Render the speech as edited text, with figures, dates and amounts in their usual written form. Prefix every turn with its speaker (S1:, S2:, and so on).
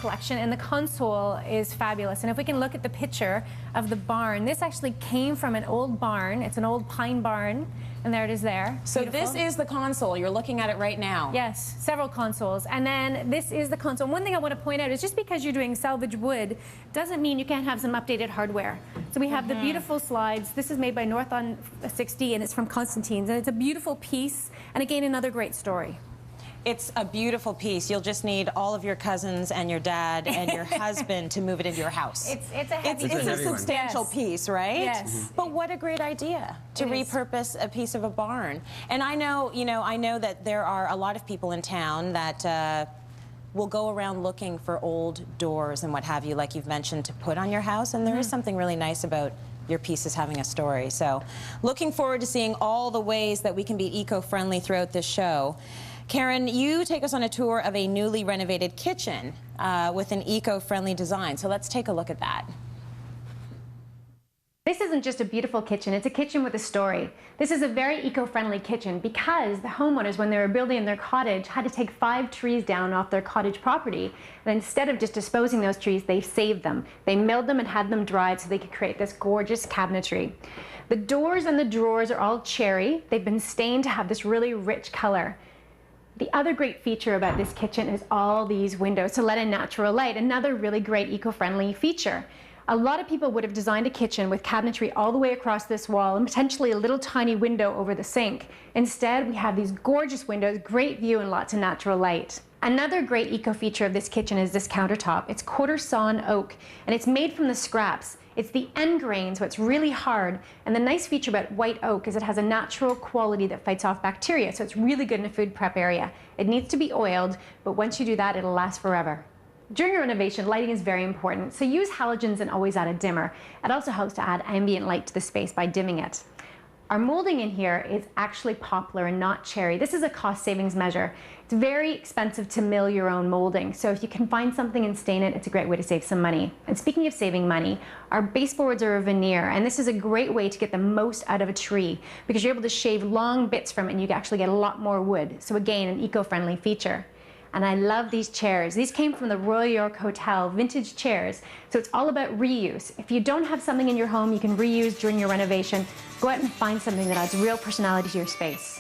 S1: collection, and the console is fabulous. And if we can look at the picture of the barn, this actually came from an old barn. It's an old pine barn, and there it is there.
S2: So
S1: Beautiful.
S2: this is the console. You're looking at it right now.
S1: Yes, several consoles. And then this is the console. One thing I want to point out is just because you're doing salvage wood doesn't mean you can't have some updated hardware. So we have the beautiful slides. This is made by North on 60, and it's from Constantine's. And it's a beautiful piece, and again, another great story.
S2: It's a beautiful piece. You'll just need all of your cousins and your dad and your husband to move it into your house.
S1: It's a heavy
S2: It's a substantial
S1: yes.
S2: piece, right?
S1: Yes.
S2: But what a great idea to repurpose a piece of a barn. And I know, I know that there are a lot of people in town that will go around looking for old doors and what have you, like you've mentioned, to put on your house. And there is something really nice about your pieces having a story. So looking forward to seeing all the ways that we can be eco-friendly throughout this show. Karen, you take us on a tour of a newly renovated kitchen with an eco-friendly design. So let's take a look at that.
S1: This isn't just a beautiful kitchen, it's a kitchen with a story. This is a very eco-friendly kitchen because the homeowners, when they were building their cottage, had to take 5 trees down off their cottage property. And instead of just disposing those trees, they saved them. They milled them and had them dried so they could create this gorgeous cabinetry. The doors and the drawers are all cherry. They've been stained to have this really rich color. The other great feature about this kitchen is all these windows to let in natural light, another really great eco-friendly feature. A lot of people would have designed a kitchen with cabinetry all the way across this wall and potentially a little tiny window over the sink. Instead, we have these gorgeous windows, great view, and lots of natural light. Another great eco feature of this kitchen is this countertop. It's quarter sawn oak, and it's made from the scraps. It's the end grain, so it's really hard. And the nice feature about white oak is it has a natural quality that fights off bacteria, so it's really good in a food prep area. It needs to be oiled, but once you do that, it'll last forever. During a renovation, lighting is very important, so use halogens and always add a dimmer. It also helps to add ambient light to the space by dimming it. Our molding in here is actually poplar and not cherry. This is a cost savings measure. It's very expensive to mill your own molding, so if you can find something and stain it, it's a great way to save some money. And speaking of saving money, our baseboards are a veneer, and this is a great way to get the most out of a tree because you're able to shave long bits from it and you can actually get a lot more wood. So again, an eco-friendly feature. And I love these chairs. These came from the Royal York Hotel, vintage chairs. So it's all about reuse. If you don't have something in your home you can reuse during your renovation, go out and find something that adds real personality to your space.